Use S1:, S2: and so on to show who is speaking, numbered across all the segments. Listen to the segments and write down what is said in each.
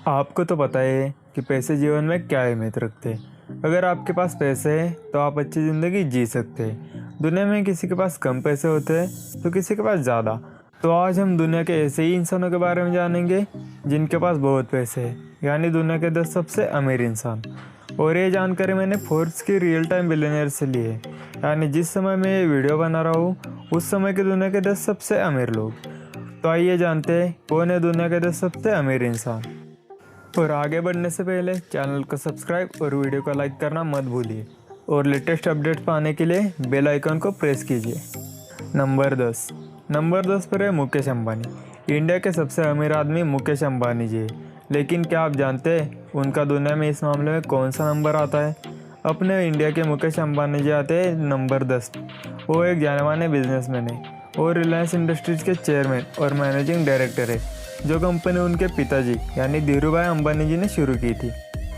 S1: आपको तो पता है कि पैसे जीवन में क्या अहमियत रखते हैं। अगर आपके पास पैसे हैं तो आप अच्छी ज़िंदगी जी सकते हैं। दुनिया में किसी के पास कम पैसे होते हैं तो किसी के पास ज़्यादा। तो आज हम दुनिया के ऐसे ही इंसानों के बारे में जानेंगे जिनके पास बहुत पैसे हैं, यानी दुनिया के 10 सबसे अमीर इंसान। और ये जानकारी मैंने फोर्ब्स की रियल टाइम बिलियनियर से ली है, यानी जिस समय मैं ये वीडियो बना रहा हूँ उस समय के दुनिया के 10 सबसे अमीर लोग। तो आइए जानते हैं कौन है दुनिया के 10 सबसे अमीर इंसान। और आगे बढ़ने से पहले चैनल को सब्सक्राइब और वीडियो को लाइक करना मत भूलिए और लेटेस्ट अपडेट्स पाने के लिए बेल आइकन को प्रेस कीजिए। नंबर 10 पर है मुकेश अंबानी। इंडिया के सबसे अमीर आदमी मुकेश अंबानी जी है, लेकिन क्या आप जानते हैं उनका दुनिया में इस मामले में कौन सा नंबर आता है? अपने इंडिया के मुकेश अंबानी जी आते हैं नंबर 10। वो एक जाने माने बिजनेसमैन है और रिलायंस इंडस्ट्रीज़ के चेयरमैन और मैनेजिंग डायरेक्टर है, जो कंपनी उनके पिताजी यानी धीरूभाई अंबानी जी ने शुरू की थी।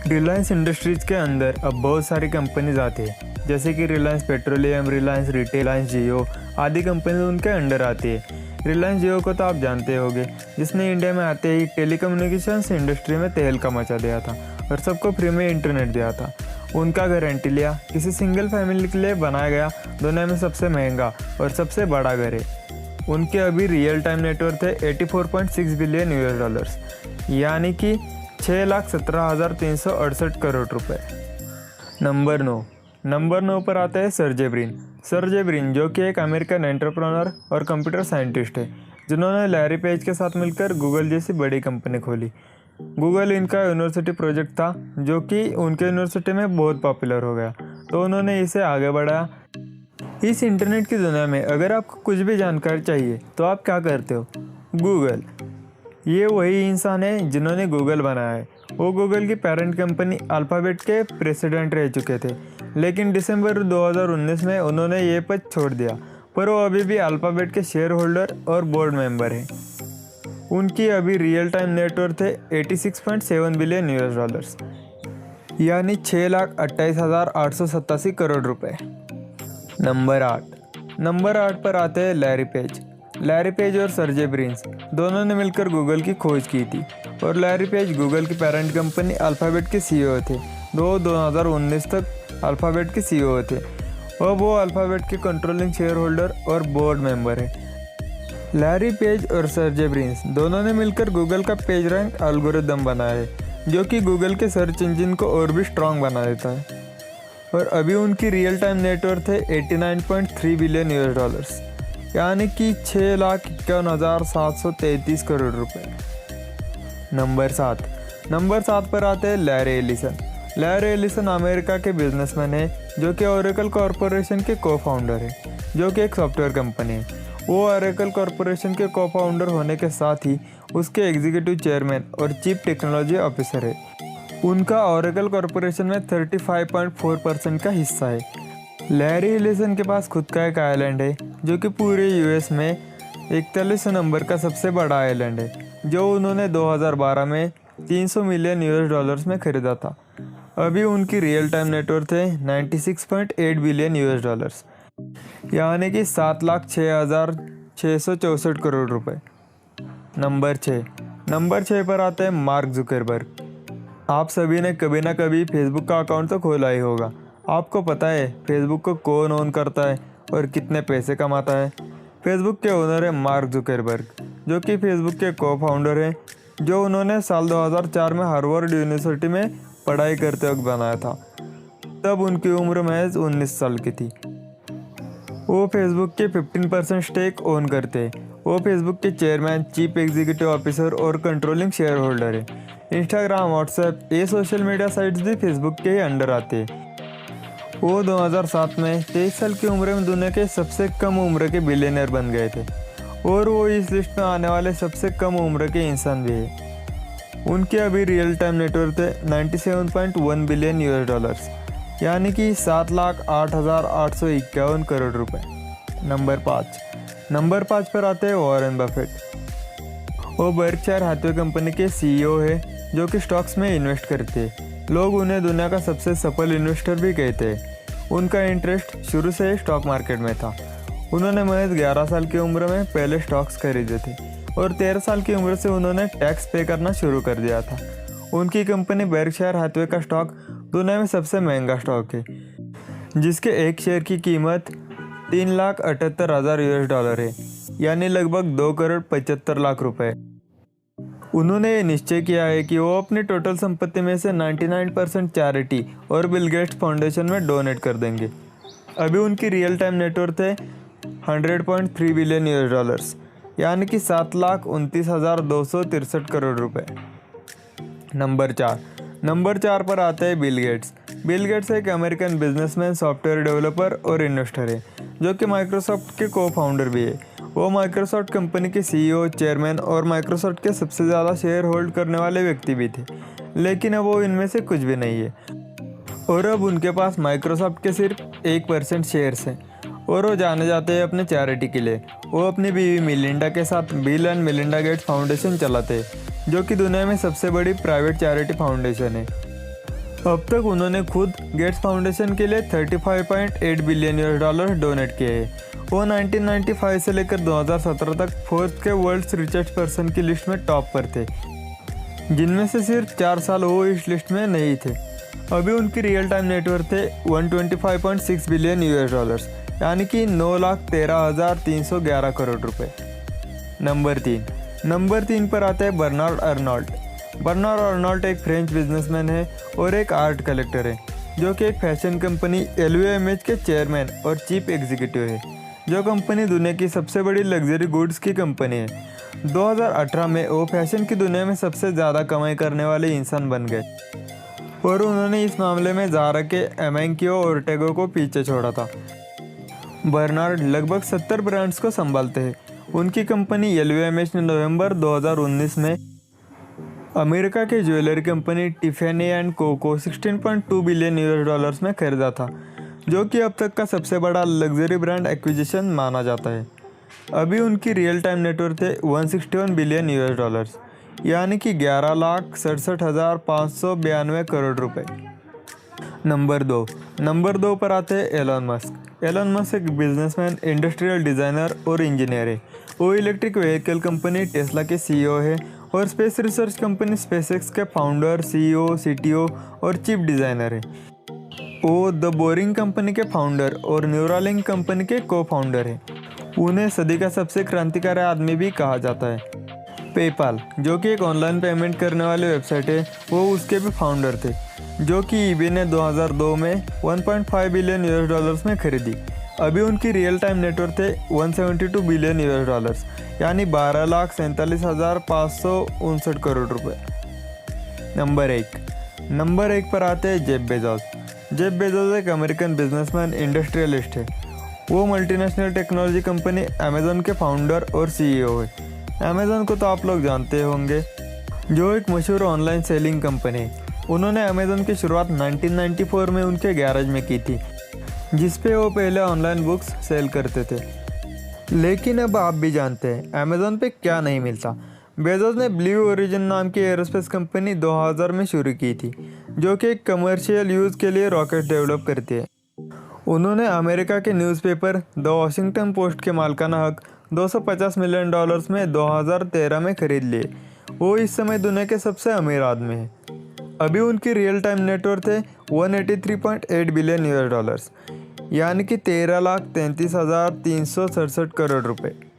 S1: रिलायंस इंडस्ट्रीज़ के अंदर अब बहुत सारी कंपनीज आती है, जैसे कि रिलायंस पेट्रोलियम, रिलायंस रिटेल, रिलायंस जियो आदि कंपनी उनके अंडर आती है। रिलायंस जियो को तो आप जानते होंगे, जिसने इंडिया में आते ही टेलीकम्युनिकेशंस इंडस्ट्री में तहलका मचा दिया था और सबको फ्री में इंटरनेट दिया था। उनका घर एंटीलिया किसी सिंगल फैमिली के लिए बनाया गया दुनिया में सबसे महंगा और सबसे बड़ा घर है। उनके अभी रियल टाइम नेटवर्थ है 84.6 बिलियन US डॉलर्स, यानी कि 6,17,368 करोड़ रुपए। नंबर 9 पर आता है सर्जे ब्रिन, जो कि एक अमेरिकन एंटरप्रेन्योर और कंप्यूटर साइंटिस्ट है, जिन्होंने लैरी पेज के साथ मिलकर गूगल जैसी बड़ी कंपनी खोली। गूगल इनका यूनिवर्सिटी प्रोजेक्ट था, जो कि उनके यूनिवर्सिटी में बहुत पॉपुलर हो गया, तो उन्होंने इसे आगे बढ़ाया। इस इंटरनेट की दुनिया में अगर आपको कुछ भी जानकारी चाहिए तो आप क्या करते हो? गूगल। ये वही इंसान है जिन्होंने गूगल बनाया है। वो गूगल की पेरेंट कंपनी अल्फ़ाबेट के प्रेसिडेंट रह चुके थे, लेकिन दिसंबर 2019 में उन्होंने ये पद छोड़ दिया, पर वो अभी भी अल्फ़ाबेट के शेयर होल्डर और बोर्ड मेंबर हैं। उनकी अभी रियल टाइम नेटवर्थ है 86.7 बिलियन US डॉलर्स, यानी 6,28,887 करोड़ रुपए। नंबर 8 पर आते हैं लैरी पेज और सर्जे ब्रिन दोनों ने मिलकर गूगल की खोज की थी, और लैरी पेज गूगल की पेरेंट कंपनी अल्फ़ाबेट के CEO थे। 2019 तक अल्फ़ाबेट के CEO थे और वो अल्फ़ाबेट के कंट्रोलिंग शेयर होल्डर और बोर्ड मेंबर है। लैरी पेज और सर्जे ब्रिन दोनों ने मिलकर गूगल का पेज रैंक एल्गोरिदम बनाया है, जो कि गूगल के सर्च इंजन को और भी स्ट्रॉन्ग बना देता है। और अभी उनकी रियल टाइम नेटवर्थ है 89.3 बिलियन US डॉलर्स, यानी कि 6,51,733 करोड़ रुपए। नंबर 7 पर आते हैं लैरी एलिसन अमेरिका के बिजनेसमैन है, जो कि ओरेकल कॉरपोरेशन के को-फाउंडर है, जो कि एक सॉफ्टवेयर कंपनी है। वो ओरेकल कॉरपोरेशन के को-फाउंडर होने के साथ ही उसके एग्जीक्यूटिव चेयरमैन और चीफ टेक्नोलॉजी ऑफिसर है। उनका ओरेकल कॉरपोरेशन में 35.4% का हिस्सा है। लैरी एलिसन के पास खुद का एक आइलैंड है, जो कि पूरे US में 41 नंबर का सबसे बड़ा आइलैंड है, जो उन्होंने 2012 में 300 मिलियन US डॉलर्स में खरीदा था। अभी उनकी रियल टाइम नेटवर्थ है 96.8 बिलियन US डॉलर्स, यानी कि 7,06,664 करोड़ रुपए। नंबर 6 पर आते हैं मार्क जुकरबर्ग। आप सभी ने कभी ना कभी फेसबुक का अकाउंट तो खोला ही होगा। आपको पता है फेसबुक को कौन ओन करता है और कितने पैसे कमाता है? फेसबुक के ओनर है मार्क जुकरबर्ग, जो कि फेसबुक के को-फाउंडर हैं, जो उन्होंने साल 2004 में हार्वर्ड यूनिवर्सिटी में पढ़ाई करते वक्त बनाया था। तब उनकी उम्र महज 19 साल की थी। वो फेसबुक के 15% स्टेक ओन करते हैं। वो फेसबुक के चेयरमैन, चीफ एग्जीक्यूटिव ऑफिसर और कंट्रोलिंग शेयर होल्डर है। इंस्टाग्राम, व्हाट्सएप ये सोशल मीडिया साइट्स भी फेसबुक के ही अंडर आते हैं। वो 2007 में 23 साल की उम्र में दुनिया के सबसे कम उम्र के बिलियनर बन गए थे, और वो इस लिस्ट में आने वाले सबसे कम उम्र के इंसान भी है। उनके अभी रियल टाइम नेटवर्थ है 97.1 बिलियन US डॉलर्स, यानी कि 7,08,851 करोड़ रुपए। नंबर 5 पर आते हैं वॉरेन बफेट। वो बर्कशायर हैथवे कंपनी के CEO है, जो कि स्टॉक्स में इन्वेस्ट करते हैं। लोग उन्हें दुनिया का सबसे सफल इन्वेस्टर भी कहते हैं। उनका इंटरेस्ट शुरू से ही स्टॉक मार्केट में था। उन्होंने महज 11 साल की उम्र में पहले स्टॉक्स खरीदे थे और 13 साल की उम्र से उन्होंने टैक्स पे करना शुरू कर दिया था। उनकी कंपनी बेर्कशायर हैथवे का स्टॉक दुनिया में सबसे महंगा स्टॉक है, जिसके एक शेयर की कीमत $3,78,000 है, यानी लगभग 2,75,00,000 रुपए। उन्होंने ये निश्चय किया है कि वो अपनी टोटल संपत्ति में से 99% चैरिटी और बिल गेट्स फाउंडेशन में डोनेट कर देंगे। अभी उनकी रियल टाइम नेटवर्थ है $100.3 बिलियन, यानी कि 7,29,263 करोड़ रुपए। नंबर 4 पर आते हैं बिल गेट्स। बिल गेट्स एक अमेरिकन बिजनेसमैन, सॉफ्टवेयर डेवलपर और इन्वेस्टर है, जो कि माइक्रोसॉफ्ट के को फाउंडर भी है। वो माइक्रोसॉफ्ट कंपनी के सीईओ, चेयरमैन और माइक्रोसॉफ्ट के सबसे ज़्यादा शेयर होल्ड करने वाले व्यक्ति भी थे, लेकिन अब वो इनमें से कुछ भी नहीं है और अब उनके पास माइक्रोसॉफ्ट के सिर्फ 1% शेयर्स हैं और वो जाने जाते हैं अपने चैरिटी के लिए। वो अपनी बीवी मिलिंडा के साथ bill and Melinda Gates foundation चलाते हैं, जो कि दुनिया में सबसे बड़ी प्राइवेट चैरिटी फाउंडेशन है। अब तक उन्होंने खुद गेट्स फाउंडेशन के लिए $35.8 बिलियन डोनेट किए हैं। वो 1995 से लेकर 2017 तक फोर्ब्स के वर्ल्ड्स रिचेस्ट पर्सन की लिस्ट में टॉप पर थे, जिनमें से सिर्फ 4 साल वो इस लिस्ट में नहीं थे। अभी उनकी रियल टाइम नेटवर्थ है $125.6 बिलियन, यानी कि 9,13,311 करोड़ रुपए। नंबर 3 पर आता है बर्नार्ड अर्नॉल्ट। बर्नार्ड अर्नॉल्ट एक फ्रेंच बिजनेसमैन है और एक आर्ट कलेक्टर है, जो कि एक फैशन कंपनी LVMH के चेयरमैन और चीफ एग्जीक्यूटिव है, जो कंपनी दुनिया की सबसे बड़ी लग्जरी गुड्स की कंपनी है। 2018 में वो फैशन की दुनिया में सबसे ज़्यादा कमाई करने वाले इंसान बन गए और उन्होंने इस मामले में ज़ारा के एमेंकियो ओर्टेगो को पीछे छोड़ा था। बर्नार्ड लगभग 70 ब्रांड्स को संभालते हैं। उनकी कंपनी LVMH ने नवंबर 2019 में अमेरिका के ज्वेलरी कंपनी टिफेनी एंड को $16.2 बिलियन में खरीदा था, जो कि अब तक का सबसे बड़ा लग्जरी ब्रांड एक्विजिशन माना जाता है। अभी उनकी रियल टाइम नेटवर्थ है $161 बिलियन, यानी कि 11,67,592 करोड़ रुपए। नंबर 2 पर आते हैं एलन मस्क। एलन मस्क एक बिजनेसमैन, इंडस्ट्रियल डिज़ाइनर और इंजीनियर है। वो इलेक्ट्रिक व्हीकल कंपनी टेस्ला के CEO है और स्पेस रिसर्च कंपनी स्पेसएक्स के फाउंडर, CEO, CTO और चीफ डिज़ाइनर है। वो द बोरिंग कंपनी के फाउंडर और न्यूरालिंक कंपनी के को फाउंडर है। उन्हें सदी का सबसे क्रांतिकारी आदमी भी कहा जाता है। पेपाल, जो कि एक ऑनलाइन पेमेंट करने वाली वेबसाइट है, वो उसके भी फाउंडर थे, जो कि eBay ने 2002 में $1.5 बिलियन में खरीदी। अभी उनकी रियल टाइम नेटवर्थ है $172 बिलियन, यानी 12,47,559 करोड़ रुपए। नंबर 1 पर आते हैं जेफ बेजोस। जेफ बेजोस एक अमेरिकन बिजनेसमैन, इंडस्ट्रियलिस्ट है। वो मल्टीनेशनल टेक्नोलॉजी कंपनी अमेजन के फाउंडर और CEO है। अमेजन को तो आप लोग जानते होंगे, जो एक मशहूर ऑनलाइन सेलिंग कंपनी है। उन्होंने अमेजन की शुरुआत 1994 में उनके गैरेज में की थी, जिस पे वो पहले ऑनलाइन बुक्स सेल करते थे। लेकिन अब आप भी जानते हैं अमेजन पे क्या नहीं मिलता। बेजोस ने ब्लू ओरिजिन नाम की एरोस्पेस कंपनी 2000 में शुरू की थी, जो कि एक कमर्शियल यूज़ के लिए रॉकेट डेवलप करती है। उन्होंने अमेरिका के न्यूज़पेपर द वॉशिंगटन पोस्ट के मालिकाना हक $250 मिलियन में 2013 में खरीद लिए। वो इस समय दुनिया के सबसे अमीर आदमी हैं। अभी उनकी रियल टाइम नेटवर्थ है $183.8 बिलियन, यानी कि 13,33,367 करोड़ रुपए।